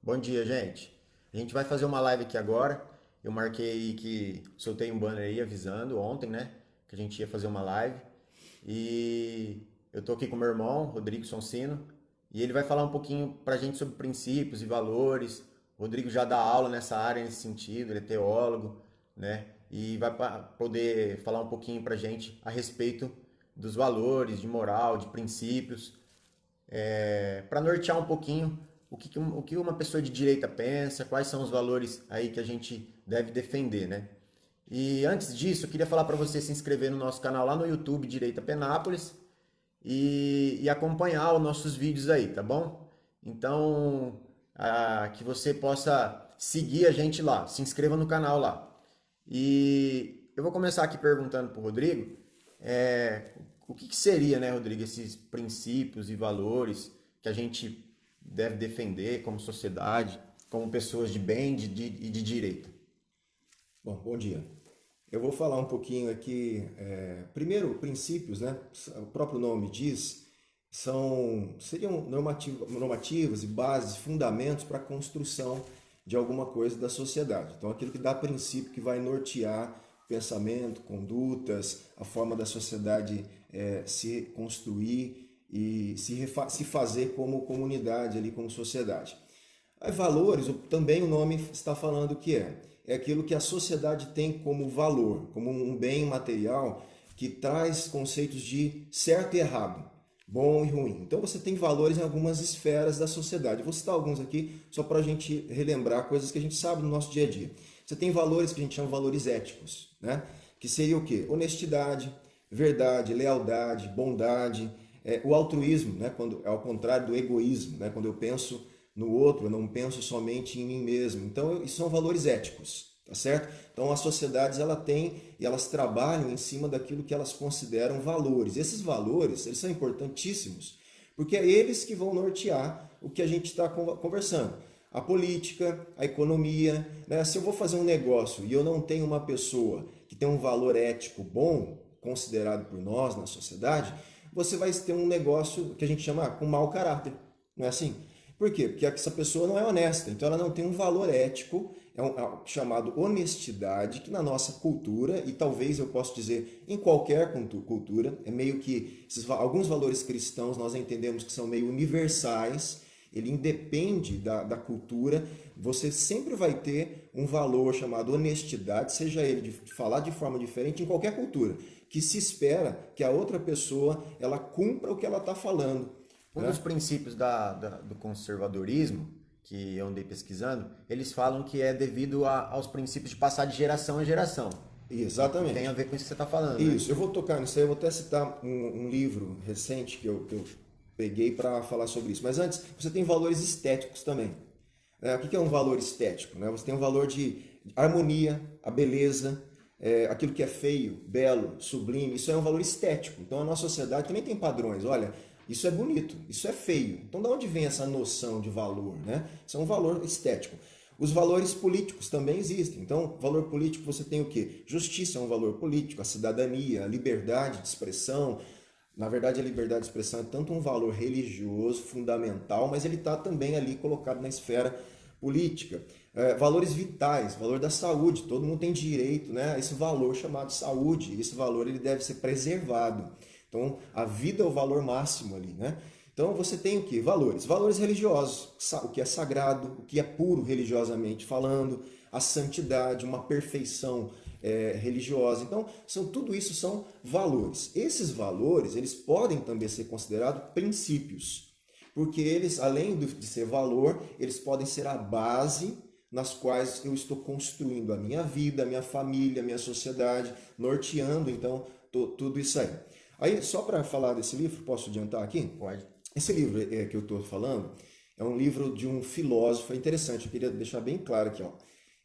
Bom dia, gente. A gente vai fazer uma live aqui agora. Eu marquei que soltei um banner aí avisando ontem, né, que a gente ia fazer uma live. E eu tô aqui com meu irmão, Rodrigo Sonsino, e ele vai falar um pouquinho pra gente sobre princípios e valores. O Rodrigo já dá aula nessa área nesse sentido, ele é teólogo, né? E vai poder falar um pouquinho pra gente a respeito dos valores, de moral, de princípios para nortear um pouquinho o que uma pessoa de direita pensa, quais são os valores aí que a gente deve defender, né? E antes disso, eu queria falar para você se inscrever no nosso canal lá no YouTube Direita Penápolis e acompanhar os nossos vídeos aí, tá bom? Então, que você possa seguir a gente lá, se inscreva no canal lá. E eu vou começar aqui perguntando para o Rodrigo, o que seria, né, Rodrigo, esses princípios e valores que a gente deve defender como sociedade, como pessoas de bem e de direita? Bom, bom dia. Eu vou falar um pouquinho aqui, primeiro, princípios, né? O próprio nome diz, seriam normativas e bases, fundamentos para a construção de alguma coisa da sociedade. Então, aquilo que dá princípio, que vai nortear pensamento, condutas, a forma da sociedade se construir e se fazer como comunidade, ali, como sociedade. Aí, valores, também o nome está falando que é aquilo que a sociedade tem como valor, como um bem material que traz conceitos de certo e errado, bom e ruim. Então você tem valores em algumas esferas da sociedade. Eu vou citar alguns aqui só para a gente relembrar coisas que a gente sabe no nosso dia a dia. Você tem valores que a gente chama de valores éticos, né? Que seria o quê? Honestidade, verdade, lealdade, bondade, o altruísmo, né? Quando é ao contrário do egoísmo, né? Quando eu penso no outro, eu não penso somente em mim mesmo. Então, isso são valores éticos, tá certo? Então, as sociedades ela tem e elas trabalham em cima daquilo que elas consideram valores. Esses valores, eles são importantíssimos, porque é eles que vão nortear o que a gente está conversando. A política, a economia, né? Se eu vou fazer um negócio e eu não tenho uma pessoa que tem um valor ético bom, considerado por nós na sociedade, você vai ter um negócio que a gente chama com mau caráter, não é assim? Por quê? Porque essa pessoa não é honesta, então ela não tem um valor ético, algo chamado honestidade, que na nossa cultura, e talvez eu possa dizer em qualquer cultura, é meio que alguns valores cristãos nós entendemos que são meio universais, ele independe da cultura, você sempre vai ter um valor chamado honestidade, seja ele de falar de forma diferente em qualquer cultura, que se espera que a outra pessoa ela cumpra o que ela está falando. Um dos Né? princípios do conservadorismo, que eu andei pesquisando, eles falam que é devido aos princípios de passar de geração em geração. E tem a Exatamente. ver com isso que você está falando, né? Isso, eu vou tocar nisso aí, eu vou até citar um livro recente que eu peguei para falar sobre isso. Mas antes, você tem valores estéticos também. O que é um valor estético? Né? Você tem um valor de harmonia, a beleza, aquilo que é feio, belo, sublime, isso é um valor estético. Então a nossa sociedade também tem padrões. Olha, isso é bonito, isso é feio. Então de onde vem essa noção de valor? Né? Isso é um valor estético. Os valores políticos também existem. Então, valor político você tem o quê? Justiça é um valor político, a cidadania, a liberdade de expressão. Na verdade, a liberdade de expressão é tanto um valor religioso, fundamental, mas ele está também ali colocado na esfera política. Valores vitais, valor da saúde, todo mundo tem direito, né, a esse valor chamado saúde, esse valor ele deve ser preservado. Então, a vida é o valor máximo ali, né? Então, você tem o que? Valores. Valores religiosos, o que é sagrado, o que é puro religiosamente falando, a santidade, uma perfeição religiosa. Então, tudo isso são valores. Esses valores, eles podem também ser considerados princípios, porque eles, além de ser valor, eles podem ser a base nas quais eu estou construindo a minha vida, a minha família, a minha sociedade, norteando, então, tudo isso aí. Aí, só para falar desse livro, posso adiantar aqui? Pode. Esse livro que eu estou falando é um livro de um filósofo, é interessante, eu queria deixar bem claro aqui, ó.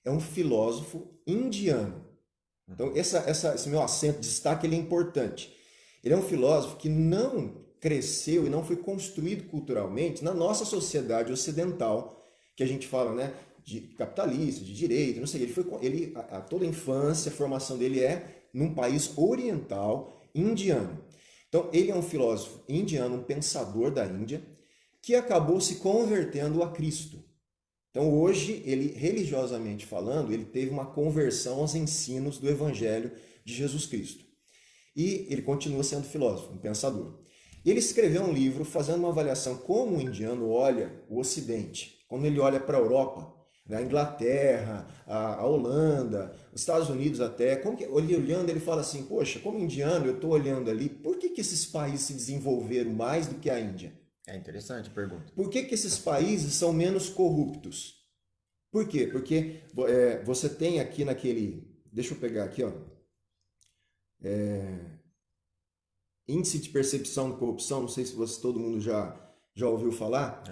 É um filósofo indiano. Então, esse meu acento, destaque, ele é importante. Ele é um filósofo que não cresceu e não foi construído culturalmente na nossa sociedade ocidental, que a gente fala, né, de capitalista, de direito, não sei, toda a infância, a formação dele é num país oriental, indiano. Então, ele é um filósofo indiano, um pensador da Índia, que acabou se convertendo a Cristo. Então hoje, ele, religiosamente falando, ele teve uma conversão aos ensinos do Evangelho de Jesus Cristo. E ele continua sendo filósofo, um pensador. Ele escreveu um livro fazendo uma avaliação como o indiano olha o Ocidente, como ele olha para a Europa, né, a Inglaterra, a Holanda, os Estados Unidos até. Como que, olhando, ele fala assim, poxa, como indiano eu estou olhando ali, por que esses países se desenvolveram mais do que a Índia? É interessante a pergunta. Por que esses países são menos corruptos? Por quê? Porque você tem aqui naquele... Deixa eu pegar aqui, ó. Índice de percepção de corrupção, não sei se todo mundo já ouviu falar.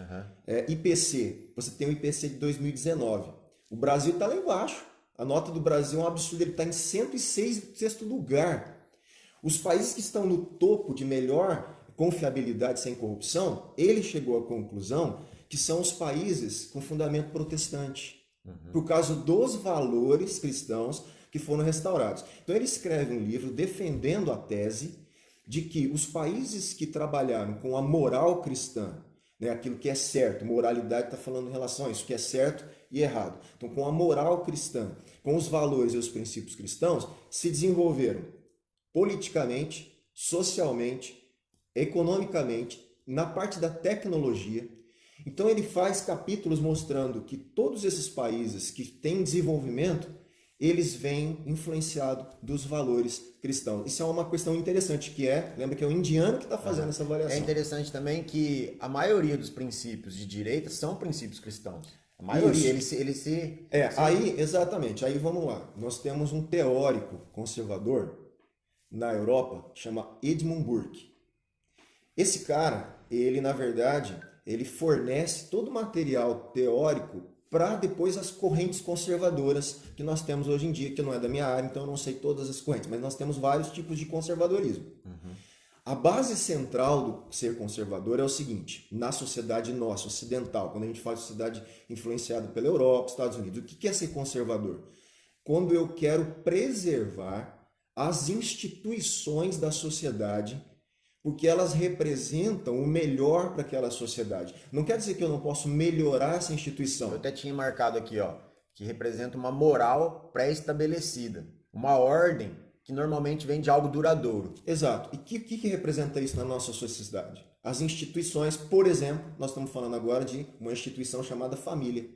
IPC, você tem o IPC de 2019. O Brasil está lá embaixo. A nota do Brasil é um absurdo, ele está em 106º lugar. Os países que estão no topo de melhor confiabilidade sem corrupção, ele chegou à conclusão que são os países com fundamento protestante, por causa dos valores cristãos que foram restaurados. Então ele escreve um livro defendendo a tese de que os países que trabalharam com a moral cristã, né, aquilo que é certo, moralidade está falando em relação a isso, que é certo e errado. Então, com a moral cristã, com os valores e os princípios cristãos, se desenvolveram politicamente, socialmente, economicamente, na parte da tecnologia. Então ele faz capítulos mostrando que todos esses países que têm desenvolvimento, eles vêm influenciados dos valores cristãos. Isso é uma questão interessante, lembra que é o indiano que está fazendo essa avaliação. É interessante também que a maioria dos princípios de direita são princípios cristãos. A maioria, Aí, exatamente, aí vamos lá. Nós temos um teórico conservador na Europa, chama Edmund Burke. Esse cara, ele na verdade, ele fornece todo o material teórico para depois as correntes conservadoras que nós temos hoje em dia, que não é da minha área, então eu não sei todas as correntes, mas nós temos vários tipos de conservadorismo. A base central do ser conservador é o seguinte, na sociedade nossa, ocidental, quando a gente fala de sociedade influenciada pela Europa, Estados Unidos, o que é ser conservador? Quando eu quero preservar as instituições da sociedade, porque elas representam o melhor para aquela sociedade. Não quer dizer que eu não posso melhorar essa instituição. Eu até tinha marcado aqui, ó, que representa uma moral pré-estabelecida, uma ordem que normalmente vem de algo duradouro. Exato. E o que representa isso na nossa sociedade? As instituições, por exemplo, nós estamos falando agora de uma instituição chamada família.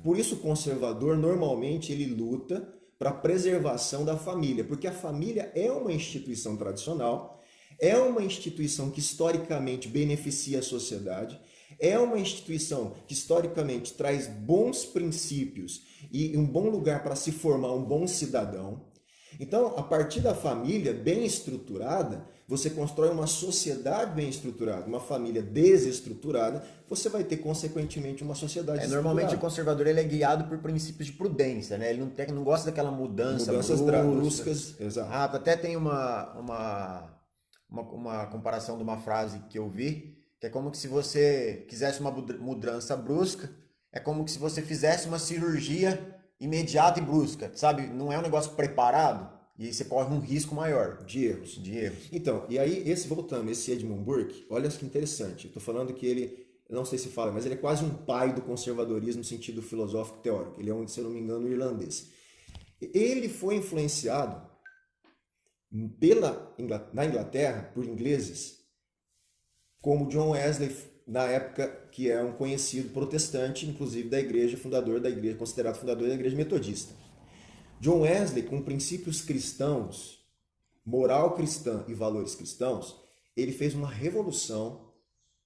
Por isso o conservador, normalmente, ele luta para a preservação da família, porque a família é uma instituição tradicional, é uma instituição que historicamente beneficia a sociedade, é uma instituição que historicamente traz bons princípios e um bom lugar para se formar um bom cidadão. Então, a partir da família bem estruturada, você constrói uma sociedade bem estruturada. Uma família desestruturada, você vai ter, consequentemente, uma sociedade estruturada. Normalmente o conservador ele é guiado por princípios de prudência, né? Ele não gosta daquela mudanças bruscas. Exato. Até tem uma comparação de uma frase que eu vi, que é como que se você quisesse uma mudança brusca, é como que se você fizesse uma cirurgia imediata e brusca, sabe? Não é um negócio preparado e aí você corre um risco maior de erros. Então, e aí esse Edmund Burke, olha que interessante. Eu tô falando que ele, não sei se fala, mas ele é quase um pai do conservadorismo no sentido filosófico teórico. Ele é, se eu não me engano, irlandês. Ele foi influenciado na Inglaterra por ingleses como John Wesley, na época, que é um conhecido protestante, inclusive considerado fundador da igreja metodista. John Wesley, com princípios cristãos, moral cristã e valores cristãos, ele fez uma revolução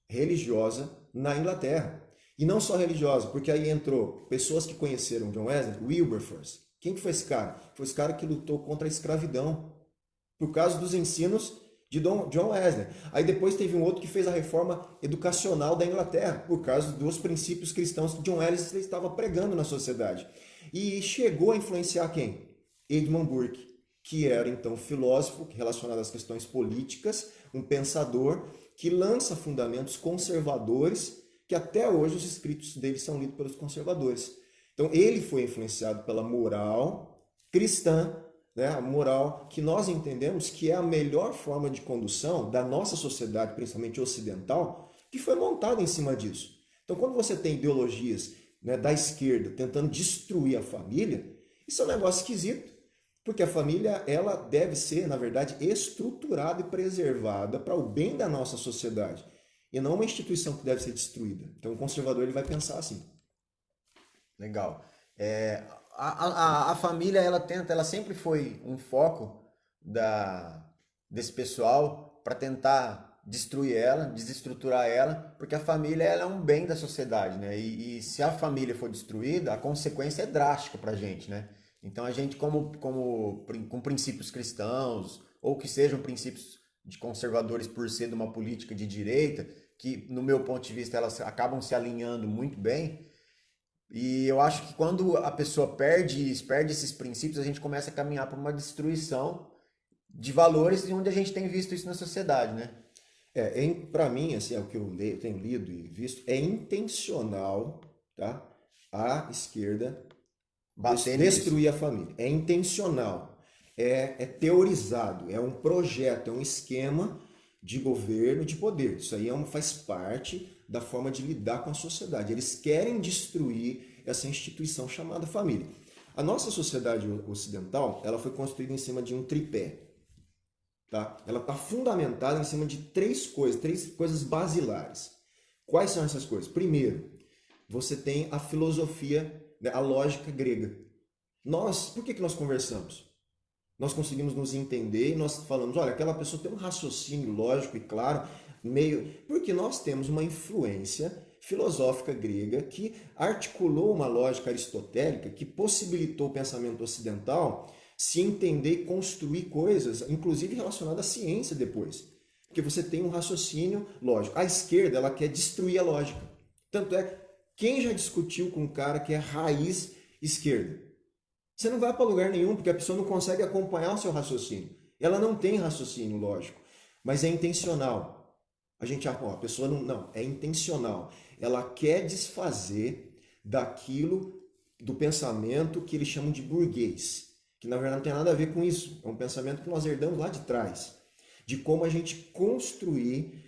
religiosa na Inglaterra. E não só religiosa, porque aí entrou pessoas que conheceram John Wesley, Wilberforce. Quem que foi esse cara? Foi esse cara que lutou contra a escravidão, por causa dos ensinos de John Wesley. Aí depois teve um outro que fez a reforma educacional da Inglaterra, por causa dos princípios cristãos que John Wesley estava pregando na sociedade. E chegou a influenciar quem? Edmund Burke, que era então filósofo relacionado às questões políticas, um pensador que lança fundamentos conservadores, que até hoje os escritos dele são lidos pelos conservadores. Então ele foi influenciado pela moral cristã, né, a moral que nós entendemos que é a melhor forma de condução da nossa sociedade, principalmente ocidental, que foi montada em cima disso. Então, quando você tem ideologias né, da esquerda tentando destruir a família, isso é um negócio esquisito. Porque a família, ela deve ser, na verdade, estruturada e preservada para o bem da nossa sociedade. E não uma instituição que deve ser destruída. Então o conservador ele vai pensar assim. Legal. A família, ela sempre foi um foco desse pessoal para tentar destruir ela, desestruturar ela, porque a família ela é um bem da sociedade, né? E se a família for destruída, a consequência é drástica para a gente, né? Então a gente, com princípios cristãos, ou que sejam princípios de conservadores por ser de uma política de direita, que no meu ponto de vista elas acabam se alinhando muito bem, e eu acho que quando a pessoa perde esses princípios, a gente começa a caminhar para uma destruição de valores e onde a gente tem visto isso na sociedade, né? Para mim, assim, é o que eu tenho lido e visto, é intencional, tá? A esquerda Bater nisso. destruir a família. É intencional, é teorizado, é um projeto, é um esquema de governo, de poder. Isso aí faz parte da forma de lidar com a sociedade. Eles querem destruir essa instituição chamada família. A nossa sociedade ocidental, ela foi construída em cima de um tripé. Tá? Ela está fundamentada em cima de três coisas basilares. Quais são essas coisas? Primeiro, você tem a filosofia, né, a lógica grega. Por que nós conversamos? Nós conseguimos nos entender e nós falamos, olha, aquela pessoa tem um raciocínio lógico e claro, porque nós temos uma influência filosófica grega que articulou uma lógica aristotélica que possibilitou o pensamento ocidental se entender e construir coisas, inclusive relacionadas à ciência depois. Porque você tem um raciocínio lógico. A esquerda, ela quer destruir a lógica. Tanto é, quem já discutiu com um cara que é raiz esquerda? Você não vai para lugar nenhum, porque a pessoa não consegue acompanhar o seu raciocínio. Ela não tem raciocínio lógico, mas é intencional. A pessoa não, é intencional. Ela quer desfazer do pensamento que eles chamam de burguês, que na verdade não tem nada a ver com isso. É um pensamento que nós herdamos lá de trás, de como a gente construir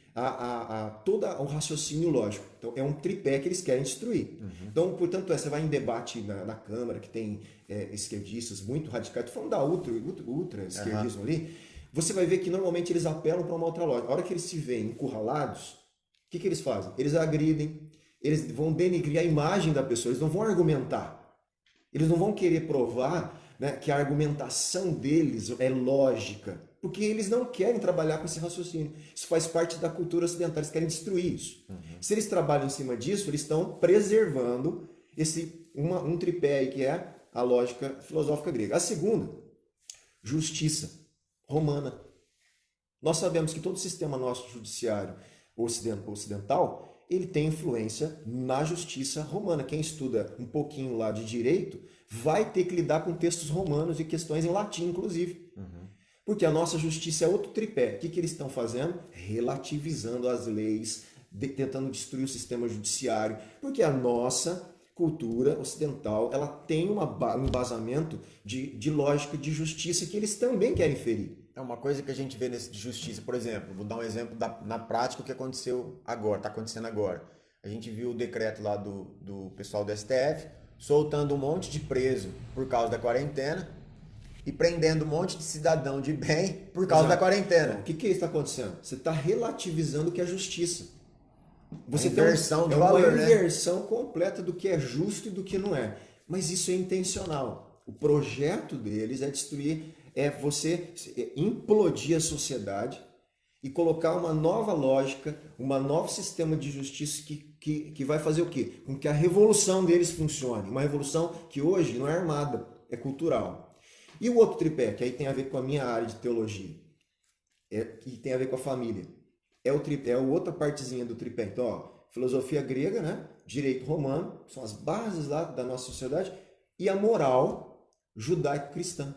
todo o raciocínio lógico. Então, é um tripé que eles querem destruir. Uhum. Então, portanto, você vai em debate na Câmara, que tem esquerdistas muito radicais, estou falando da ultra esquerdismo ali, você vai ver que normalmente eles apelam para uma outra lógica. A hora que eles se veem encurralados, o que eles fazem? Eles agridem, eles vão denigrir a imagem da pessoa, eles não vão argumentar. Eles não vão querer provar, né, que a argumentação deles é lógica, porque eles não querem trabalhar com esse raciocínio. Isso faz parte da cultura ocidental, eles querem destruir isso. Uhum. Se eles trabalham em cima disso, eles estão preservando um tripé aí, que é a lógica filosófica grega. A segunda, justiça romana. Nós sabemos que todo o sistema nosso judiciário ocidental, ele tem influência na justiça romana. Quem estuda um pouquinho lá de direito vai ter que lidar com textos romanos e questões em latim, inclusive. Uhum. Porque a nossa justiça é outro tripé. O que eles estão fazendo? Relativizando as leis, tentando destruir o sistema judiciário. Porque a nossa cultura ocidental, ela tem um embasamento de lógica de justiça que eles também querem ferir. É uma coisa que a gente vê nesse de justiça, por exemplo, vou dar um exemplo na prática o que aconteceu agora, está acontecendo agora. A gente viu o decreto lá do pessoal do STF soltando um monte de preso por causa da quarentena e prendendo um monte de cidadão de bem por causa da quarentena. Então, o que está acontecendo? Você está relativizando o que é justiça. Você tem uma inversão completa do que é justo e do que não é. Mas isso é intencional. O projeto deles é destruir, é você implodir a sociedade e colocar uma nova lógica, um novo sistema de justiça que vai fazer o quê? Com que a revolução deles funcione. Uma revolução que hoje não é armada, é cultural. E o outro tripé, que aí tem a ver com a minha área de teologia, e tem a ver com a família. É a outra partezinha do tripé. Então, ó, filosofia grega, né? Direito romano, são as bases lá da nossa sociedade, e a moral judaico-cristã.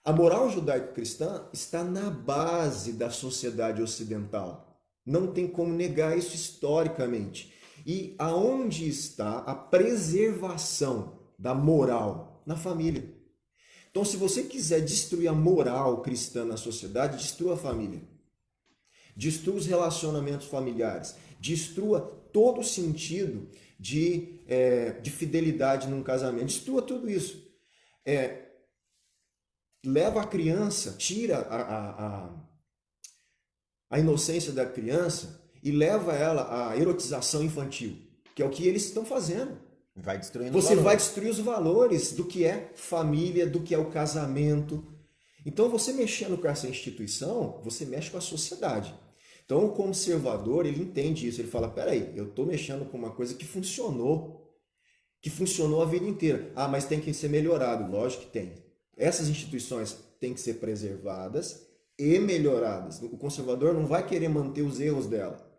A moral judaico-cristã está na base da sociedade ocidental. Não tem como negar isso historicamente. E aonde está a preservação da moral? Na família. Então, se você quiser destruir a moral cristã na sociedade, destrua a família. Destrua os relacionamentos familiares. Destrua todo o sentido de fidelidade num casamento. Destrua tudo isso. Leva a criança, tira a inocência da criança e leva ela à erotização infantil, que é o que eles estão fazendo. Vai destruindo Você vai destruir os valores do que é família, do que é o casamento. Então, você mexendo com essa instituição, você mexe com a sociedade. Então, o conservador, ele entende isso. Ele fala, peraí, eu estou mexendo com uma coisa que funcionou a vida inteira. Ah, mas tem que ser melhorado. Lógico que tem. Essas instituições têm que ser preservadas e melhoradas. O conservador não vai querer manter os erros dela.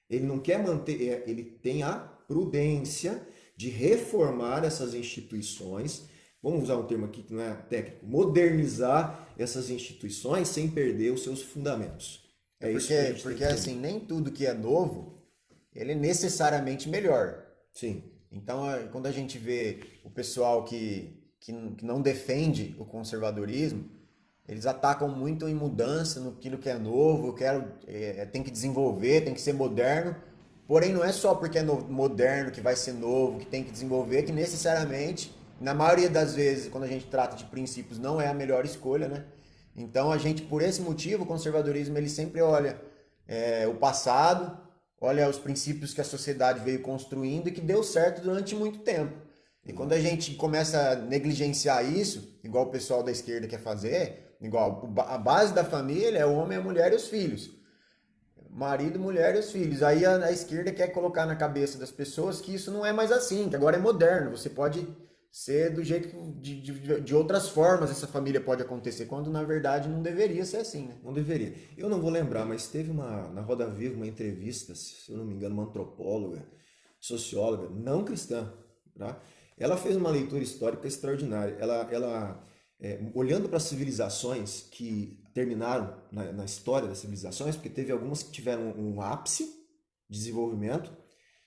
Ele não quer manter, ele tem a prudência de reformar essas instituições, vamos usar um termo aqui que não é técnico, modernizar essas instituições sem perder os seus fundamentos. Porque assim, nem tudo que é novo, ele é necessariamente melhor. Sim. Então, quando a gente vê o pessoal que não defende o conservadorismo, eles atacam muito em mudança, naquilo que é novo, tem que desenvolver, tem que ser moderno. Porém, não é só porque é moderno que vai ser novo, que tem que desenvolver, que necessariamente, na maioria das vezes, quando a gente trata de princípios, não é a melhor escolha, né? Então, a gente, por esse motivo, o conservadorismo, ele sempre olha o passado, olha os princípios que a sociedade veio construindo e que deu certo durante muito tempo. E quando a gente começa a negligenciar isso, igual o pessoal da esquerda quer fazer, igual a base da família é o homem, a mulher e os filhos. Marido, mulher e os filhos. Aí a esquerda quer colocar na cabeça das pessoas que isso não é mais assim, que agora é moderno. Você pode ser do jeito que de outras formas essa família pode acontecer, quando na verdade não deveria ser assim, né? Não deveria. Eu não vou lembrar, mas teve na Roda Viva uma entrevista, se eu não me engano, uma antropóloga, socióloga, não cristã, tá? Ela fez uma leitura histórica extraordinária. Ela olhando para as civilizações que terminaram na história das civilizações, porque teve algumas que tiveram um ápice de desenvolvimento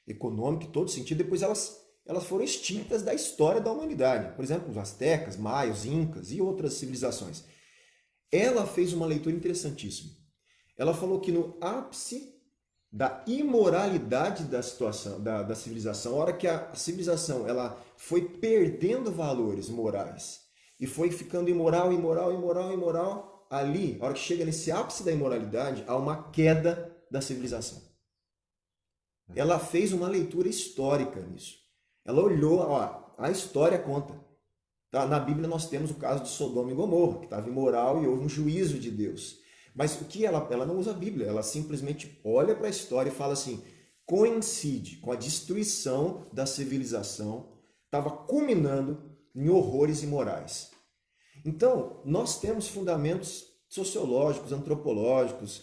econômico em todo sentido, depois elas foram extintas da história da humanidade. Por exemplo, os astecas, maios, incas e outras civilizações. Ela fez uma leitura interessantíssima. Ela falou que no ápice da imoralidade da situação, da civilização, a hora que a civilização ela foi perdendo valores morais e foi ficando imoral, ali, a hora que chega nesse ápice da imoralidade, há uma queda da civilização. Ela fez uma leitura histórica nisso. Ela olhou, a história conta. Tá? Na Bíblia nós temos o caso de Sodoma e Gomorra, que estava imoral e houve um juízo de Deus. Mas o que ela não usa a Bíblia, ela simplesmente olha para a história e fala assim, coincide com a destruição da civilização, estava culminando em horrores imorais. Então, nós temos fundamentos sociológicos, antropológicos,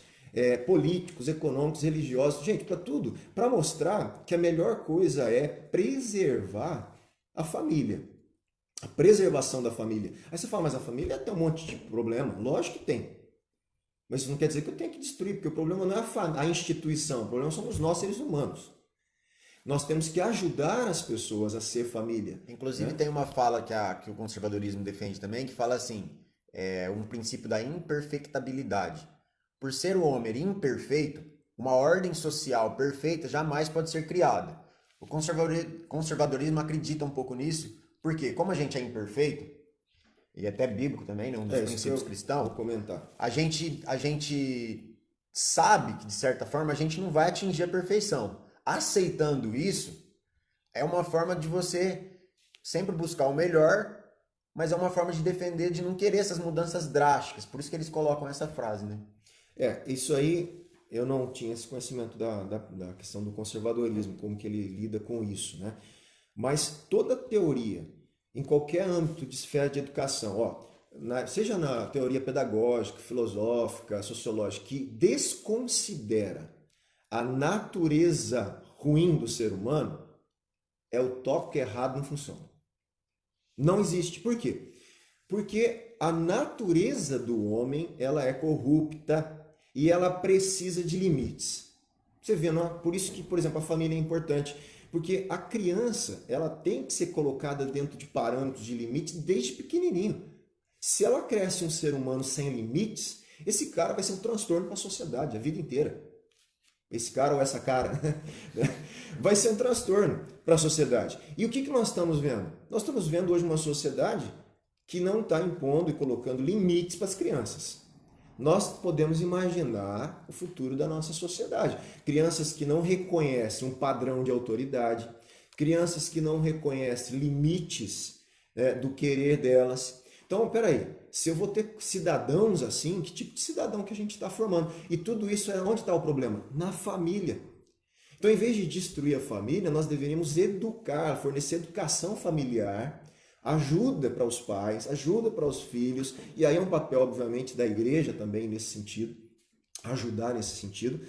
políticos, econômicos, religiosos, gente, para tudo, para mostrar que a melhor coisa é preservar a família, a preservação da família. Aí você fala, mas a família tem um monte de problema. Lógico que tem. Mas isso não quer dizer que eu tenho que destruir, porque o problema não é a instituição, o problema somos nós, seres humanos. Nós temos que ajudar as pessoas a ser família. Inclusive, né? Tem uma fala que o conservadorismo defende também, que fala assim, um princípio da imperfectabilidade. Por ser o homem imperfeito, uma ordem social perfeita jamais pode ser criada. O conservadorismo acredita um pouco nisso, porque como a gente é imperfeito, e até bíblico também, né, um dos princípios cristãos, vou comentar. A gente sabe que, de certa forma, a gente não vai atingir a perfeição. Aceitando isso, é uma forma de você sempre buscar o melhor, mas é uma forma de defender, de não querer essas mudanças drásticas. Por isso que eles colocam essa frase, né? Isso aí, eu não tinha esse conhecimento da questão do conservadorismo, como que ele lida com isso, né? Mas toda teoria, em qualquer âmbito de esfera de educação, seja na teoria pedagógica, filosófica, sociológica, que desconsidera a natureza ruim do ser humano, é o toque errado não funciona. Não existe. Por quê? Porque a natureza do homem ela é corrupta e ela precisa de limites. Você vê, não? Por isso que, por exemplo, a família é importante. Porque a criança ela tem que ser colocada dentro de parâmetros de limites desde pequenininho. Se ela cresce um ser humano sem limites, esse cara vai ser um transtorno para a sociedade a vida inteira. esse cara ou essa cara, vai ser um transtorno para a sociedade. E o que nós estamos vendo? Nós estamos vendo hoje uma sociedade que não está impondo e colocando limites para as crianças. Nós podemos imaginar o futuro da nossa sociedade. Crianças que não reconhecem um padrão de autoridade, crianças que não reconhecem limites do querer delas. Então, peraí, se eu vou ter cidadãos assim, que tipo de cidadão que a gente está formando? E tudo isso onde está o problema? Na família. Então, em vez de destruir a família, nós deveríamos educar, fornecer educação familiar, ajuda para os pais, ajuda para os filhos, e aí é um papel, obviamente, da igreja também nesse sentido, ajudar nesse sentido,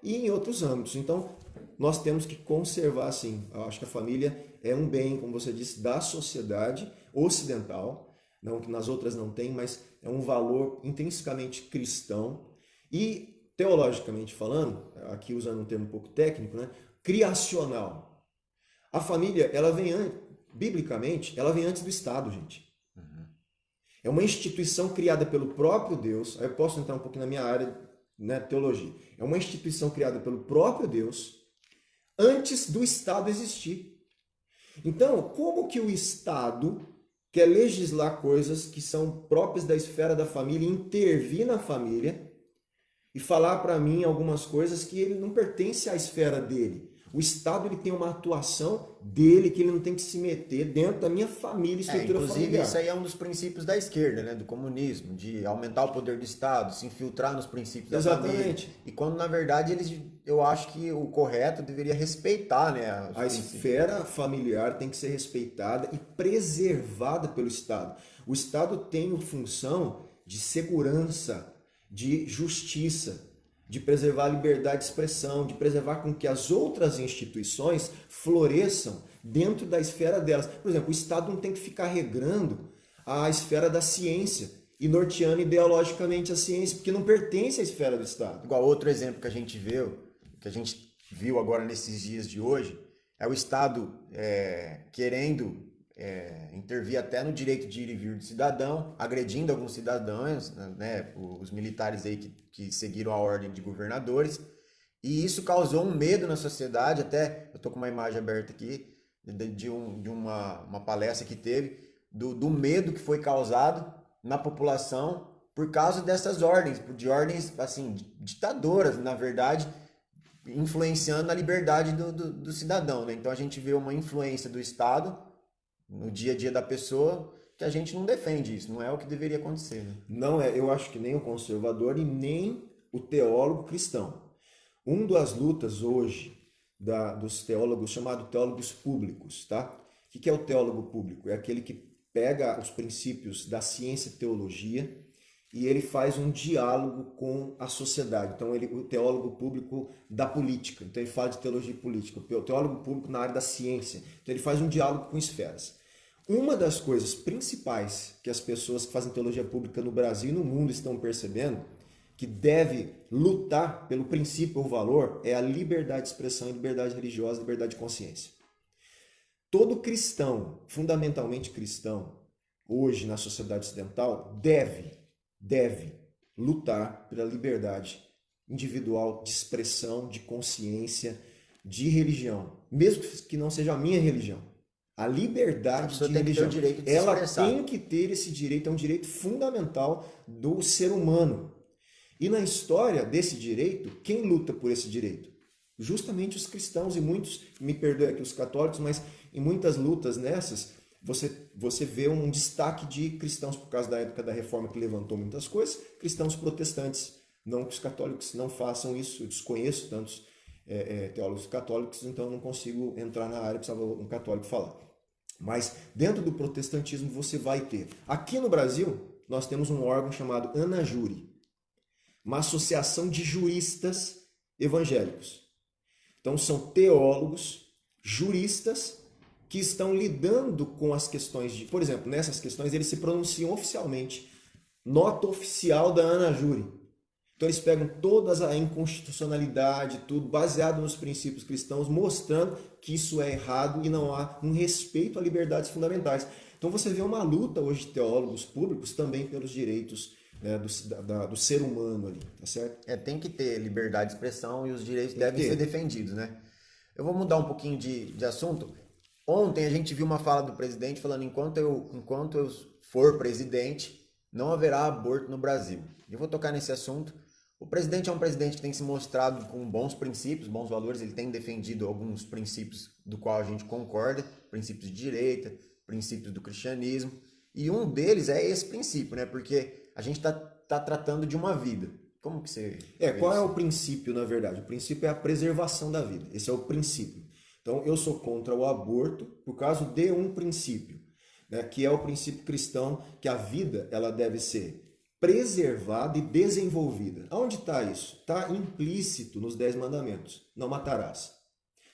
e em outros âmbitos. Então, nós temos que conservar, assim, eu acho que a família é um bem, como você disse, da sociedade ocidental, não que nas outras não tem, mas é um valor intrinsecamente cristão e, teologicamente falando, aqui usando um termo um pouco técnico, né, criacional. A família, ela vem biblicamente, ela vem antes do Estado, gente. É uma instituição criada pelo próprio Deus. Aí eu posso entrar um pouquinho na minha área, né, teologia. É uma instituição criada pelo próprio Deus antes do Estado existir. Então, como que o Estado quer legislar coisas que são próprias da esfera da família, intervir na família e falar para mim algumas coisas que ele não pertence à esfera dele? O Estado ele tem uma atuação dele que ele não tem que se meter dentro da minha família, estrutura inclusive, familiar. Isso aí é um dos princípios da esquerda, né, do comunismo, de aumentar o poder do Estado, se infiltrar nos princípios da família. E quando, na verdade, eu acho que o correto deveria respeitar, né, a esfera familiar tem que ser respeitada e preservada pelo Estado. O Estado tem função de segurança, de justiça, de preservar a liberdade de expressão, de preservar com que as outras instituições floresçam dentro da esfera delas. Por exemplo, o Estado não tem que ficar regrando a esfera da ciência e norteando ideologicamente a ciência, porque não pertence à esfera do Estado. Igual outro exemplo que a gente viu agora nesses dias de hoje, é o Estado querendo intervir até no direito de ir e vir do cidadão, agredindo alguns cidadãos, né, os militares aí que seguiram a ordem de governadores, e isso causou um medo na sociedade. Até eu tô com uma imagem aberta aqui de uma palestra que teve do medo que foi causado na população por causa dessas ordens, de ordens assim ditadoras, na verdade, influenciando a liberdade do cidadão, né? Então a gente vê uma influência do Estado no dia a dia da pessoa, que a gente não defende isso, não é o que deveria acontecer. Né? Não é, eu acho que nem o conservador e nem o teólogo cristão. Um das lutas hoje dos teólogos, chamado teólogos públicos, tá? O que é o teólogo público? É aquele que pega os princípios da ciência e teologia e ele faz um diálogo com a sociedade. Então, o teólogo público da política. Então, ele fala de teologia política. O teólogo público na área da ciência. Então, ele faz um diálogo com esferas. Uma das coisas principais que as pessoas que fazem teologia pública no Brasil e no mundo estão percebendo, que deve lutar pelo princípio ou valor, é a liberdade de expressão, liberdade religiosa, liberdade de consciência. Todo cristão, fundamentalmente cristão, hoje na sociedade ocidental, deve lutar pela liberdade individual de expressão, de consciência, de religião, mesmo que não seja a minha religião. A liberdade de religião, ela tem que ter esse direito, é um direito fundamental do ser humano. E na história desse direito, quem luta por esse direito? Justamente os cristãos, e muitos, me perdoe aqui os católicos, mas em muitas lutas nessas, você vê um destaque de cristãos por causa da época da reforma que levantou muitas coisas, cristãos protestantes. Não que os católicos não façam isso, eu desconheço tantos teólogos católicos, então não consigo entrar na área, precisava um católico falar. Mas dentro do protestantismo você vai ter. Aqui no Brasil, nós temos um órgão chamado ANAJURI, uma associação de juristas evangélicos. Então são teólogos, juristas, que estão lidando com as questões de... Por exemplo, nessas questões eles se pronunciam oficialmente. Nota oficial da ANAJURI. Então eles pegam toda a inconstitucionalidade, tudo baseado nos princípios cristãos, mostrando que isso é errado e não há um respeito a liberdades fundamentais. Então você vê uma luta hoje de teólogos públicos também pelos direitos né, do ser humano ali, tá certo? Tem que ter liberdade de expressão e os direitos devem ser defendidos, né? Eu vou mudar um pouquinho de assunto. Ontem a gente viu uma fala do presidente falando enquanto eu for presidente, não haverá aborto no Brasil. Eu vou tocar nesse assunto. O presidente é um presidente que tem se mostrado com bons princípios, bons valores. Ele tem defendido alguns princípios do qual a gente concorda, princípios de direita, princípios do cristianismo. E um deles é esse princípio, né? Porque a gente tá tratando de uma vida. Como que você... Qual é o princípio, na verdade? O princípio é a preservação da vida. Esse é o princípio. Então, eu sou contra o aborto por causa de um princípio, né? Que é o princípio cristão, que a vida ela deve ser preservada e desenvolvida. Aonde está isso? Está implícito nos 10 mandamentos. Não matarás.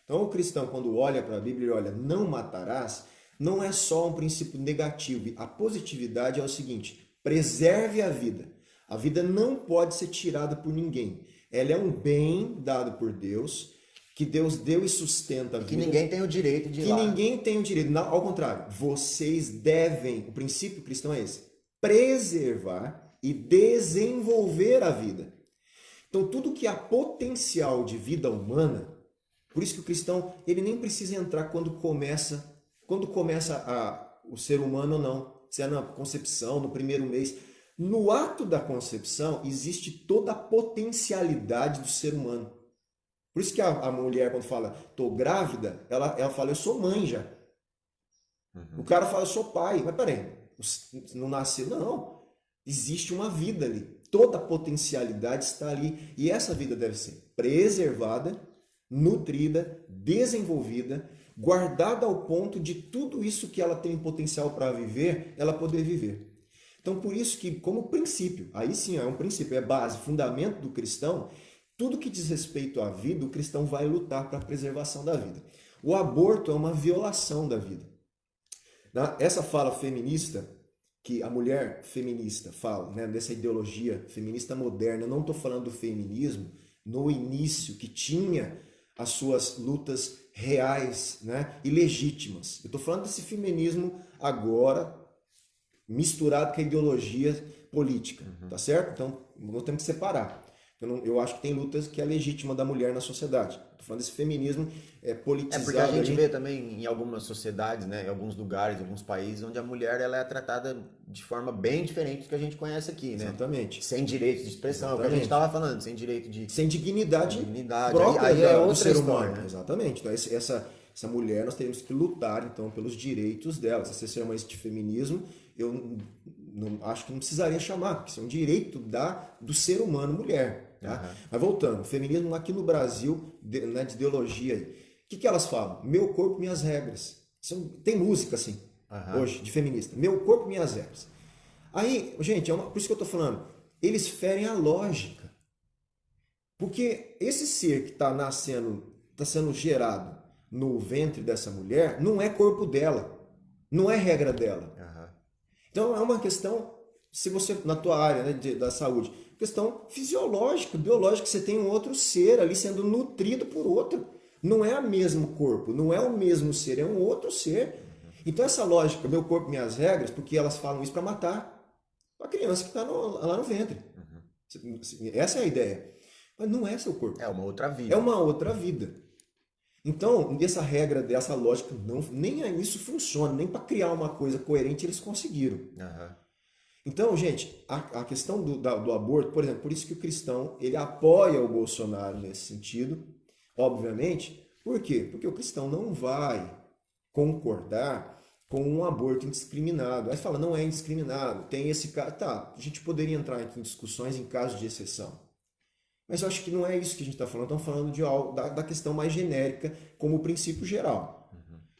Então, o cristão, quando olha para a Bíblia e olha, não matarás, não é só um princípio negativo. A positividade é o seguinte: preserve a vida. A vida não pode ser tirada por ninguém. Ela é um bem dado por Deus, que Deus deu e sustenta a vida. Que ninguém tem o direito de ir lá. Que ninguém tem o direito. Não, ao contrário, vocês devem, o princípio cristão é esse, preservar e desenvolver a vida. Então, tudo que há potencial de vida humana, por isso que o cristão, ele nem precisa entrar quando começa o ser humano ou não, se é na concepção, no primeiro mês. No ato da concepção, existe toda a potencialidade do ser humano. Por isso que a mulher, quando fala, estou grávida, ela fala, eu sou mãe já. Uhum. O cara fala, eu sou pai. Mas peraí, não nasceu? Não. Existe uma vida ali. Toda a potencialidade está ali. E essa vida deve ser preservada, nutrida, desenvolvida, guardada ao ponto de tudo isso que ela tem potencial para viver, ela poder viver. Então, por isso que, como princípio, aí sim é um princípio, é base, fundamento do cristão, tudo que diz respeito à vida, o cristão vai lutar para a preservação da vida. O aborto é uma violação da vida. Essa fala feminista, que a mulher feminista fala, né, dessa ideologia feminista moderna, eu não estou falando do feminismo no início, que tinha as suas lutas reais, né, e legítimas. Eu estou falando desse feminismo agora misturado com a ideologia política, tá certo? Então, nós temos que separar. Eu acho que tem lutas que é legítima da mulher na sociedade. Estou falando desse feminismo politizado. Porque a gente vê também em algumas sociedades, né, em alguns lugares, em alguns países, onde a mulher ela é tratada de forma bem diferente do que a gente conhece aqui, né? Exatamente. Sem direito de expressão, é o que a gente estava falando, sem direito de... Sem dignidade própria aí é outra ser história, humano. Né? Exatamente. Então, essa mulher, nós teríamos que lutar, então, pelos direitos dela. Se você chama isso de feminismo, eu não, acho que não precisaria chamar, porque isso é um direito do ser humano, mulher. Tá? Uhum. Mas voltando, o feminismo aqui no Brasil, né, de ideologia aí. O que elas falam? Meu corpo, minhas regras. Tem música assim, hoje, de feminista. Meu corpo, minhas regras. Aí, gente, por isso que eu estou falando, eles ferem a lógica. Porque esse ser que está nascendo, está sendo gerado no ventre dessa mulher, não é corpo dela. Não é regra dela. Uhum. Então é uma questão, se você, na tua área, né, da saúde, questão fisiológica, biológica, você tem um outro ser ali sendo nutrido por outro. Não é o mesmo corpo, não é o mesmo ser, é um outro ser. Então essa lógica, meu corpo, minhas regras, porque elas falam isso para matar a criança que está lá no ventre. Uhum. Essa é a ideia. Mas não é seu corpo. É uma outra vida. É uma outra vida. Então, essa regra, dessa lógica, nem isso funciona, nem para criar uma coisa coerente eles conseguiram. Uhum. Então, gente, a questão do aborto, por exemplo, por isso que o cristão ele apoia o Bolsonaro nesse sentido, obviamente. Por quê? Porque o cristão não vai concordar com um aborto indiscriminado. Aí fala, não é indiscriminado, tem esse caso. Tá, a gente poderia entrar aqui em discussões em casos de exceção. Mas eu acho que não é isso que a gente está falando, estamos falando de algo, da questão mais genérica, como princípio geral.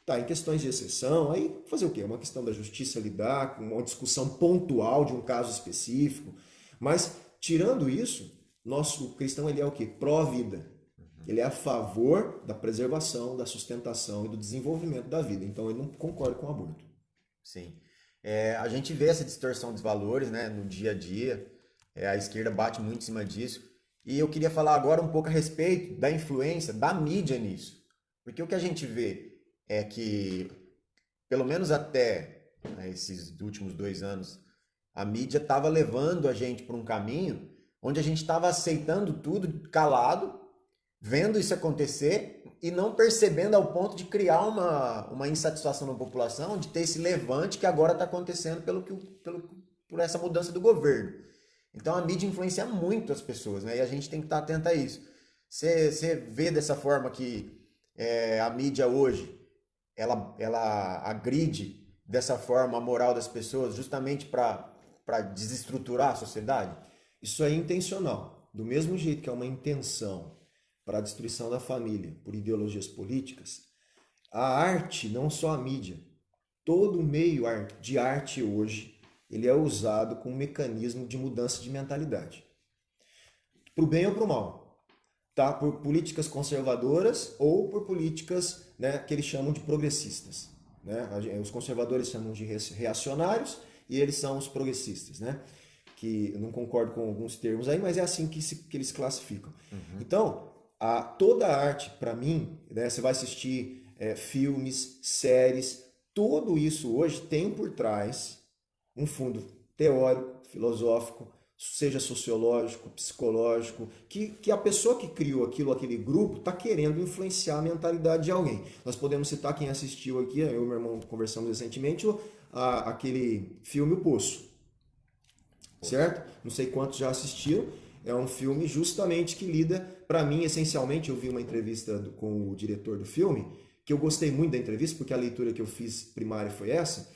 Tá, em questões de exceção, aí fazer o quê? É uma questão da justiça lidar com uma discussão pontual de um caso específico. Mas, tirando isso, o cristão ele é o quê? Pró-vida. Ele é a favor da preservação, da sustentação e do desenvolvimento da vida. Então, ele não concorda com o aborto. Sim. A gente vê essa distorção dos valores, né, no dia a dia. A esquerda bate muito em cima disso. E eu queria falar agora um pouco a respeito da influência da mídia nisso. Porque o que a gente vê é que, pelo menos até esses últimos 2 anos, A mídia estava levando a gente para um caminho onde a gente estava aceitando tudo calado, vendo isso acontecer e não percebendo ao ponto de criar uma insatisfação na população, de ter esse levante que agora está acontecendo por essa mudança do governo. Então a mídia influencia muito as pessoas, né? E a gente tem que estar atento a isso. Você vê dessa forma que a mídia hoje, ela agride dessa forma a moral das pessoas justamente para desestruturar a sociedade? Isso é intencional. Do mesmo jeito que é uma intenção para a destruição da família por ideologias políticas, a arte, não só a mídia, todo meio de arte hoje, ele é usado como um mecanismo de mudança de mentalidade. Para o bem ou para o mal. Tá? Por políticas conservadoras ou por políticas, né, que eles chamam de progressistas. Né? Os conservadores chamam de reacionários e eles são os progressistas, né? Que eu não concordo com alguns termos aí, mas é assim que eles classificam. Uhum. Então, toda a arte, para mim, né, você vai assistir filmes, séries, tudo isso hoje tem por trás um fundo teórico, filosófico, seja sociológico, psicológico, que a pessoa que criou aquele grupo, está querendo influenciar a mentalidade de alguém. Nós podemos citar quem assistiu aqui, eu e meu irmão conversamos recentemente, aquele filme O Poço. Certo? Não sei quantos já assistiram. É um filme justamente que lida, para mim, essencialmente, eu vi uma entrevista com o diretor do filme, que eu gostei muito da entrevista, porque a leitura que eu fiz primária foi essa.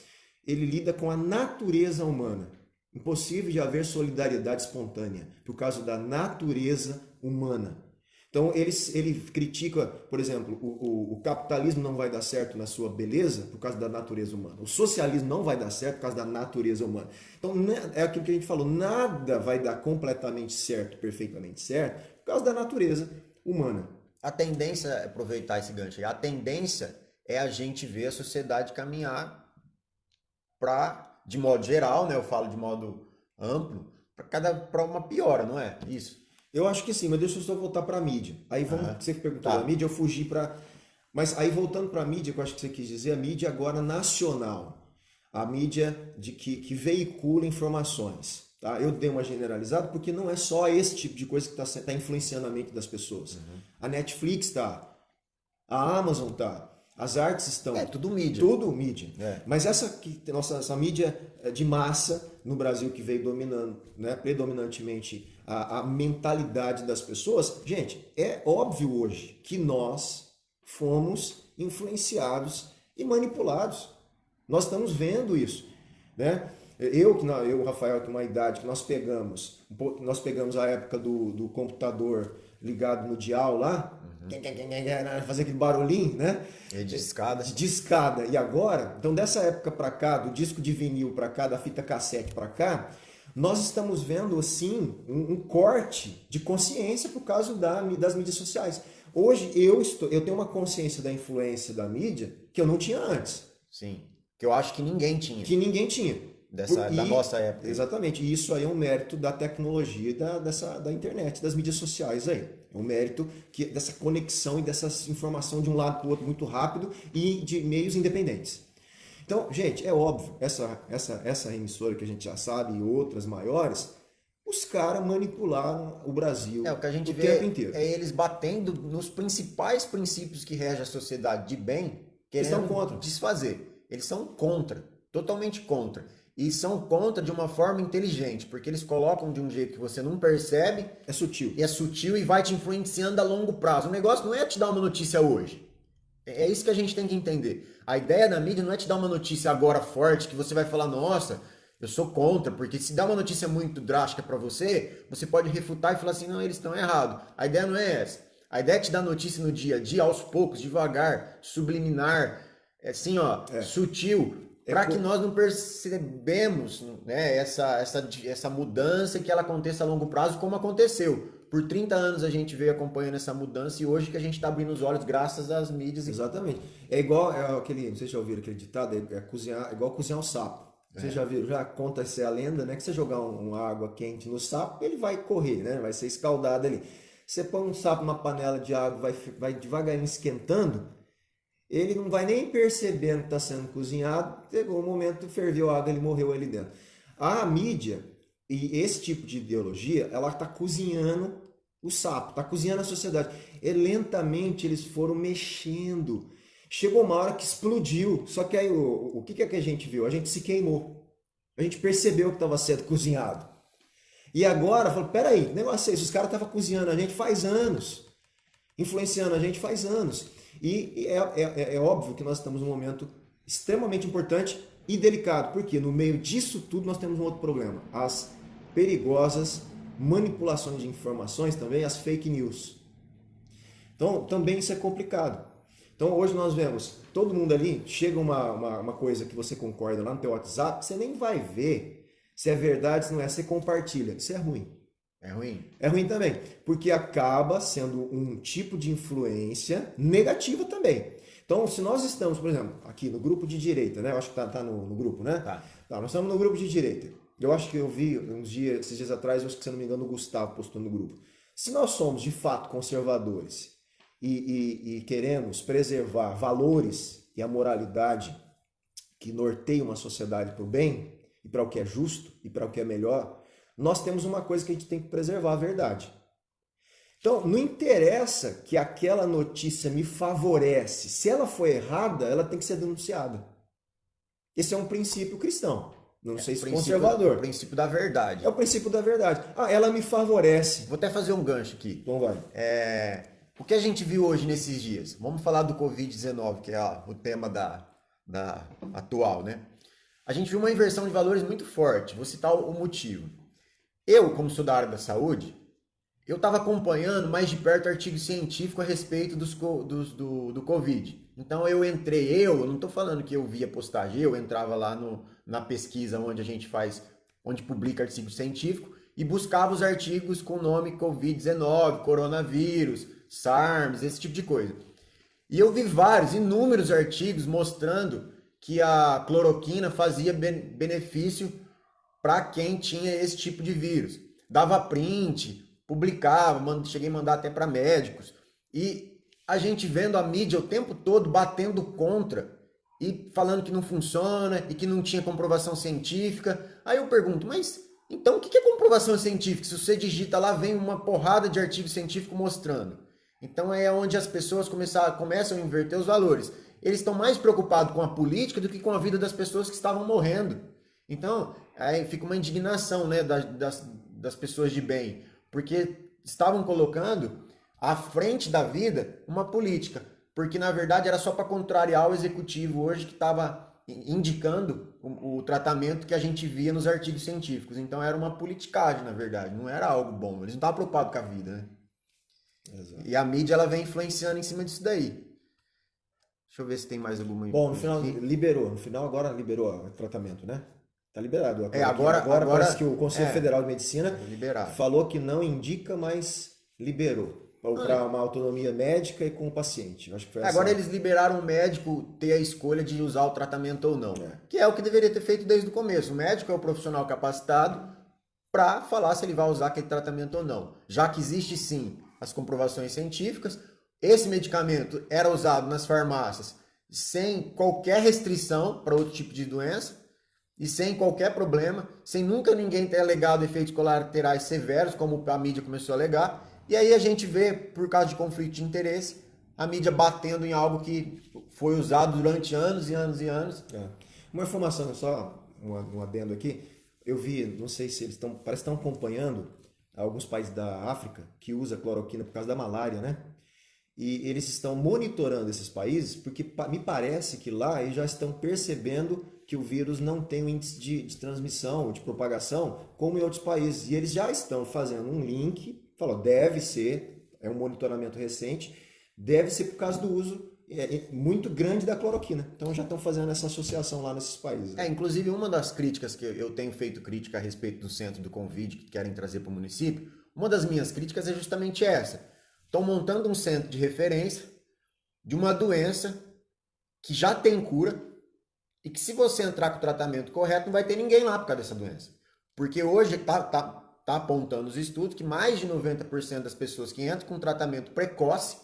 Ele lida com a natureza humana. Impossível de haver solidariedade espontânea, por causa da natureza humana. Então ele critica, por exemplo, o capitalismo não vai dar certo na sua beleza por causa da natureza humana. O socialismo não vai dar certo por causa da natureza humana. Então é aquilo que a gente falou, nada vai dar completamente certo, perfeitamente certo, por causa da natureza humana. A tendência, aproveitar esse gancho aí, a tendência é a gente ver a sociedade caminhar de modo geral, né, eu falo de modo amplo, para uma piora, não é? Isso. Eu acho que sim, mas deixa eu só voltar para a mídia. Aí você perguntou da mídia, eu fugi para... Mas aí voltando para a mídia, que eu acho que você quis dizer, a mídia agora nacional. A mídia que veicula informações. Tá? Eu dei uma generalizada porque não é só esse tipo de coisa que está influenciando a mente das pessoas. Uhum. A Netflix está, a Amazon está, as artes estão. É tudo mídia. Tudo mídia. É. Mas essa mídia de massa no Brasil que veio dominando, né, predominantemente a mentalidade das pessoas, gente, é óbvio hoje que nós fomos influenciados e manipulados. Nós estamos vendo isso, né? Eu, Rafael, que uma idade que nós pegamos a época do computador ligado no dial lá, fazer aquele barulhinho, né? De escada. De escada. E agora, então dessa época para cá, do disco de vinil para cá, da fita cassete para cá, nós estamos vendo, assim, um corte de consciência por causa das mídias sociais. Hoje eu tenho uma consciência da influência da mídia que eu não tinha antes. Sim, que eu acho que ninguém tinha. Da nossa época. Exatamente. E isso aí é um mérito da tecnologia da internet, das mídias sociais aí. É um mérito dessa conexão e dessa informação de um lado para o outro muito rápido e de meios independentes. Então, gente, é óbvio, essa emissora que a gente já sabe e outras maiores, os caras manipularam o Brasil o que a gente o vê tempo inteiro. É eles batendo nos principais princípios que regem a sociedade de bem, querendo desfazer. Eles são contra, totalmente contra. E são contra de uma forma inteligente, porque eles colocam de um jeito que você não percebe. É sutil. É sutil e vai te influenciando a longo prazo. O negócio não é te dar uma notícia hoje. É isso que a gente tem que entender. A ideia da mídia não é te dar uma notícia agora forte, que você vai falar, nossa, eu sou contra, porque se dá uma notícia muito drástica para você, você pode refutar e falar assim, não, eles estão errados. A ideia não é essa. A ideia é te dar notícia no dia a dia, aos poucos, devagar, subliminar, assim, sutil, para que nós não percebemos, né, essa mudança e que ela aconteça a longo prazo, como aconteceu. Por 30 anos a gente veio acompanhando essa mudança e hoje que a gente está abrindo os olhos graças às mídias. Exatamente. É igual aquele, não sei se já ouviram aquele ditado, é igual cozinhar um sapo. Vocês já viram, já conta essa a lenda, né? Que você jogar uma água quente no sapo, ele vai correr, né? Vai ser escaldado ali. Você põe um sapo numa panela de água, vai devagarinho esquentando, ele não vai nem percebendo que está sendo cozinhado, chegou um momento, ferveu a água, ele morreu ali dentro. A mídia e esse tipo de ideologia, ela está cozinhando o sapo, está cozinhando a sociedade. E lentamente eles foram mexendo. Chegou uma hora que explodiu. Só que aí o que é que a gente viu? A gente se queimou. A gente percebeu que estava sendo cozinhado. E agora, falou, peraí, que negócio é esse? Os caras estavam cozinhando a gente faz anos. Influenciando a gente faz anos. E é óbvio que nós estamos num momento extremamente importante e delicado, porque no meio disso tudo nós temos um outro problema. As perigosas manipulações de informações também, as fake news. Então, também isso é complicado. Então, hoje nós vemos, todo mundo ali, chega uma coisa que você concorda lá no teu WhatsApp, você nem vai ver se é verdade, se não é, você compartilha. Isso é ruim. É ruim? É ruim também, porque acaba sendo um tipo de influência negativa também. Então, se nós estamos, por exemplo, aqui no grupo de direita, né? Eu acho que tá no grupo, né? Tá. Nós estamos no grupo de direita. Eu acho que eu vi esses dias atrás, eu acho que, se não me engano, o Gustavo postou no grupo. Se nós somos, de fato, conservadores e queremos preservar valores e a moralidade que norteia uma sociedade para o bem e para o que é justo e para o que é melhor, nós temos uma coisa que a gente tem que preservar, a verdade. Então, não interessa que aquela notícia me favorece. Se ela for errada, ela tem que ser denunciada. Esse é um princípio cristão. Não sei se conservador. É o princípio da verdade. É o princípio da verdade. Ah, ela me favorece. Vou até fazer um gancho aqui. Então vai. O que a gente viu hoje nesses dias? Vamos falar do Covid-19, que é o tema da atual, né? A gente viu uma inversão de valores muito forte. Vou citar o motivo. Eu, como sou da área da saúde, eu estava acompanhando mais de perto artigo científico a respeito do Covid. Então eu não estou falando que eu via postagem, eu entrava lá na pesquisa onde a gente faz, onde publica artigo científico e buscava os artigos com o nome Covid-19, coronavírus, SARS, esse tipo de coisa. E eu vi inúmeros artigos mostrando que a cloroquina fazia benefício para quem tinha esse tipo de vírus. Dava print, publicava, cheguei a mandar até para médicos. E a gente vendo a mídia o tempo todo batendo contra e falando que não funciona e que não tinha comprovação científica. Aí eu pergunto, mas então o que é comprovação científica? Se você digita lá, vem uma porrada de artigo científico mostrando. Então é onde as pessoas começam a inverter os valores. Eles estão mais preocupados com a política do que com a vida das pessoas que estavam morrendo. Então, aí fica uma indignação, né, das pessoas de bem, porque estavam colocando à frente da vida uma política, porque na verdade era só para contrariar o executivo hoje que estava indicando o tratamento que a gente via nos artigos científicos. Então era uma politicagem, na verdade, não era algo bom. Eles não estavam preocupados com a vida, né? Exato. E a mídia ela vem influenciando em cima disso daí. Deixa eu ver se tem mais alguma. Bom, no final liberou. No final agora liberou o tratamento, né? Tá liberado. Agora parece que o Conselho Federal de Medicina liberado. Falou que não indica, mas liberou. Para uma autonomia médica e com o paciente. Acho que foi agora eles liberaram o médico ter a escolha de usar o tratamento ou não. Que é o que deveria ter feito desde o começo. O médico é o profissional capacitado para falar se ele vai usar aquele tratamento ou não. Já que existe sim as comprovações científicas, esse medicamento era usado nas farmácias sem qualquer restrição para outro tipo de doença e sem qualquer problema, sem nunca ninguém ter alegado efeitos colaterais severos, como a mídia começou a alegar. E aí a gente vê, por causa de conflito de interesse, a mídia batendo em algo que foi usado durante anos e anos e anos. Uma informação, só um adendo aqui. Eu vi, não sei se eles parece que estão acompanhando alguns países da África que usam cloroquina por causa da malária, né? E eles estão monitorando esses países porque me parece que lá eles já estão percebendo que o vírus não tem um índice de transmissão, de propagação, como em outros países. E eles já estão fazendo um link, falou, deve ser, é um monitoramento recente, deve ser por causa do uso muito grande da cloroquina. Então já estão fazendo essa associação lá nesses países. Inclusive uma das críticas que eu tenho feito crítica a respeito do centro do Convide que querem trazer para o município, uma das minhas críticas é justamente essa. Estão montando um centro de referência de uma doença que já tem cura e que se você entrar com o tratamento correto não vai ter ninguém lá por causa dessa doença. Porque hoje está apontando os estudos que mais de 90% das pessoas que entram com tratamento precoce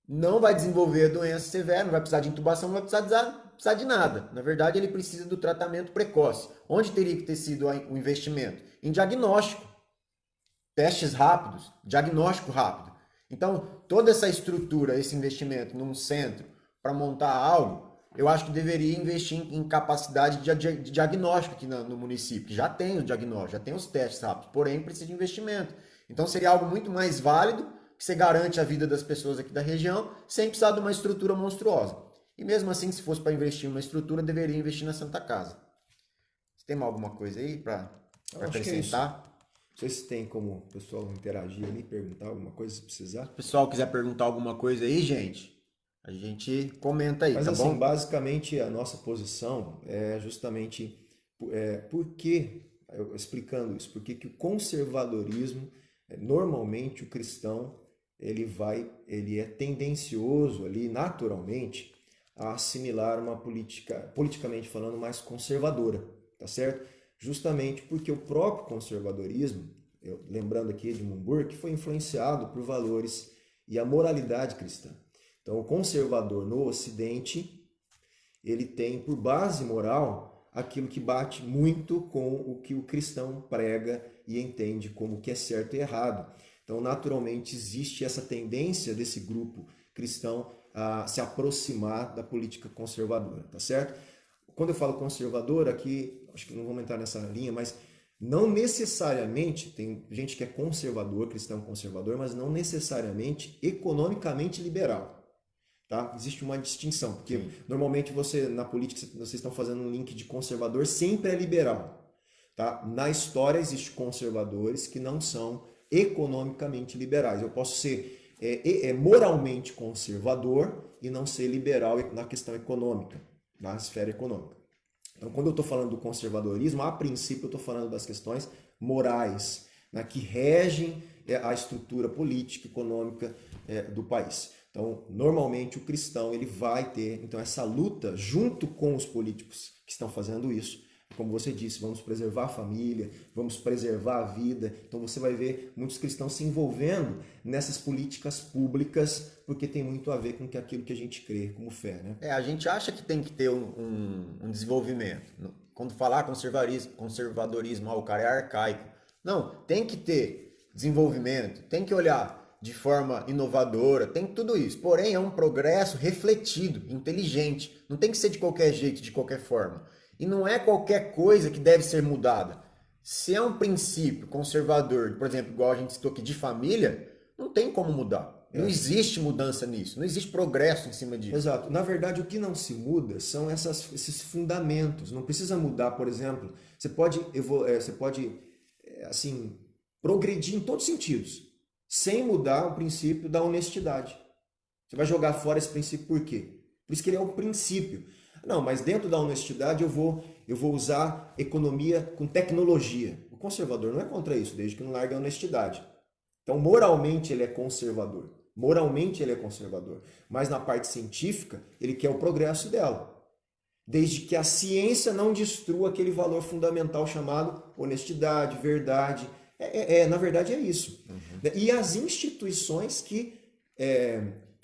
não vai desenvolver a doença severa, não vai precisar de intubação, não vai precisar precisar de nada. Na verdade, ele precisa do tratamento precoce. Onde teria que ter sido o investimento? Em diagnóstico, testes rápidos, diagnóstico rápido. Então, toda essa estrutura, esse investimento num centro para montar algo, eu acho que deveria investir em capacidade de diagnóstico aqui no município, que já tem o diagnóstico, já tem os testes rápidos, porém precisa de investimento. Então, seria algo muito mais válido, que você garante a vida das pessoas aqui da região, sem precisar de uma estrutura monstruosa. E mesmo assim, se fosse para investir em uma estrutura, deveria investir na Santa Casa. Você tem alguma coisa aí para acrescentar? Não sei se tem como o pessoal interagir ali, perguntar alguma coisa se precisar. Se o pessoal quiser perguntar alguma coisa aí, gente, a gente comenta aí, mas, tá assim, bom? basicamente a nossa posição é justamente por que, explicando isso, porque que o conservadorismo, normalmente o cristão, ele é tendencioso ali, naturalmente, a assimilar uma política, politicamente falando, mais conservadora, tá certo? Justamente porque o próprio conservadorismo, lembrando aqui de Edmund Burke, foi influenciado por valores e a moralidade cristã. Então, o conservador no Ocidente, ele tem por base moral aquilo que bate muito com o que o cristão prega e entende como que é certo e errado. Então, naturalmente, existe essa tendência desse grupo cristão a se aproximar da política conservadora, tá certo? Quando eu falo conservador, aqui, acho que não vou entrar nessa linha, mas não necessariamente, tem gente que é conservador, cristão conservador, mas não necessariamente economicamente liberal. Tá? Existe uma distinção, porque normalmente na política, vocês estão fazendo um link de conservador, sempre é liberal. Tá? Na história, existem conservadores que não são economicamente liberais. Eu posso ser moralmente conservador e não ser liberal na questão econômica, na esfera econômica. Então, quando eu estou falando do conservadorismo, a princípio eu estou falando das questões morais, né, que regem a estrutura política, econômica do país. Então, normalmente o cristão ele vai ter então essa luta junto com os políticos que estão fazendo isso. Como você disse, vamos preservar a família, vamos preservar a vida. Então você vai ver muitos cristãos se envolvendo nessas políticas públicas, porque tem muito a ver com aquilo que a gente crê como fé, né? A gente acha que tem que ter um desenvolvimento. Quando falar conservadorismo, o cara é arcaico. Não, tem que ter desenvolvimento, tem que olhar de forma inovadora, tem tudo isso. Porém, é um progresso refletido, inteligente. Não tem que ser de qualquer jeito, de qualquer forma. E não é qualquer coisa que deve ser mudada. Se é um princípio conservador, por exemplo, igual a gente citou aqui, de família, não tem como mudar. Não existe mudança nisso, não existe progresso em cima disso. Exato. Na verdade, o que não se muda são esses fundamentos. Não precisa mudar, por exemplo, você pode assim, progredir em todos os sentidos, sem mudar o princípio da honestidade. Você vai jogar fora esse princípio por quê? Por isso que ele é um princípio. Não, mas dentro da honestidade eu vou usar economia com tecnologia. O conservador não é contra isso, desde que não largue a honestidade. Então, moralmente ele é conservador. Moralmente ele é conservador. Mas na parte científica, ele quer o progresso dela. Desde que a ciência não destrua aquele valor fundamental chamado honestidade, verdade. Na verdade é isso. Uhum. E as instituições que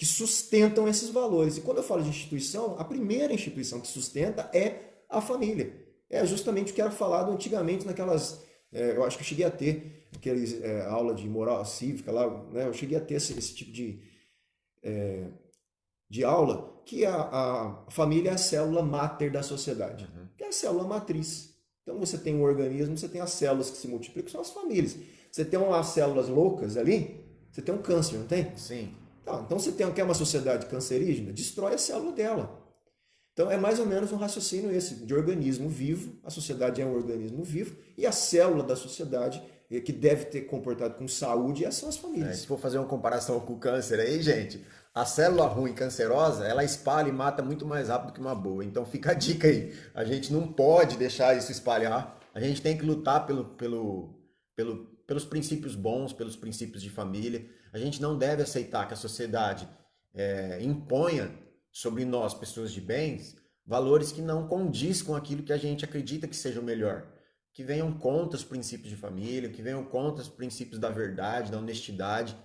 sustentam esses valores. E quando eu falo de instituição, a primeira instituição que sustenta é a família. É justamente o que era falado antigamente naquelas... eu acho que eu cheguei a ter aqueles aula de moral cívica lá, né? Eu cheguei a ter esse tipo de aula, que a família é a célula máter da sociedade, que é a célula matriz. Então você tem um organismo, você tem as células que se multiplicam, que são as famílias. Você tem umas células loucas ali, você tem um câncer, não tem? Sim. Então você quer uma sociedade cancerígena, destrói a célula dela. Então é mais ou menos um raciocínio esse, de organismo vivo, a sociedade é um organismo vivo, e a célula da sociedade que deve ter comportado com saúde são as famílias. Se for fazer uma comparação com o câncer aí, gente, a célula ruim cancerosa, ela espalha e mata muito mais rápido que uma boa. Então fica a dica aí, a gente não pode deixar isso espalhar, a gente tem que lutar pelos princípios bons, pelos princípios de família. A gente não deve aceitar que a sociedade imponha sobre nós, pessoas de bens, valores que não condiz com aquilo que a gente acredita que seja o melhor. Que venham contra os princípios de família, que venham contra os princípios da verdade, da honestidade,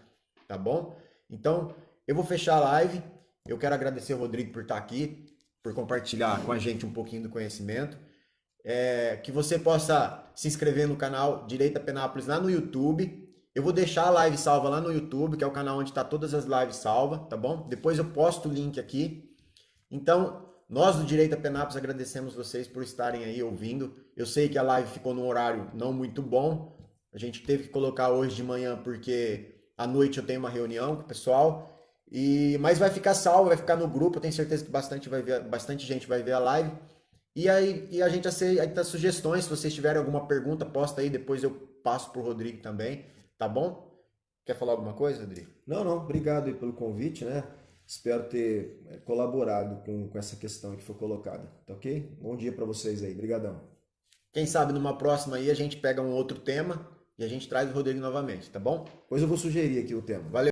tá bom? Então, eu vou fechar a live. Eu quero agradecer o Rodrigo por estar aqui. por compartilhar com a gente um pouquinho do conhecimento. Que você possa se inscrever no canal Direita Penápolis lá no YouTube. Eu vou deixar a live salva lá no YouTube, que é o canal onde está todas as lives salvas, tá bom? Depois eu posto o link aqui. Então, nós do Direita Penápolis agradecemos vocês por estarem aí ouvindo. Eu sei que a live ficou num horário não muito bom. A gente teve que colocar hoje de manhã porque à noite eu tenho uma reunião com o pessoal. Mas vai ficar salvo, vai ficar no grupo. Eu tenho certeza que bastante gente vai ver a live. E a gente aceita sugestões. Se vocês tiverem alguma pergunta, posta aí. Depois eu passo pro Rodrigo também. Tá bom? Quer falar alguma coisa, Rodrigo? Não, obrigado aí pelo convite, né? Espero ter colaborado com essa questão que foi colocada, tá ok? Bom dia para vocês aí, brigadão. Quem sabe numa próxima aí a gente pega um outro tema e a gente traz o Rodrigo novamente, tá bom? Pois eu vou sugerir aqui o tema. Valeu.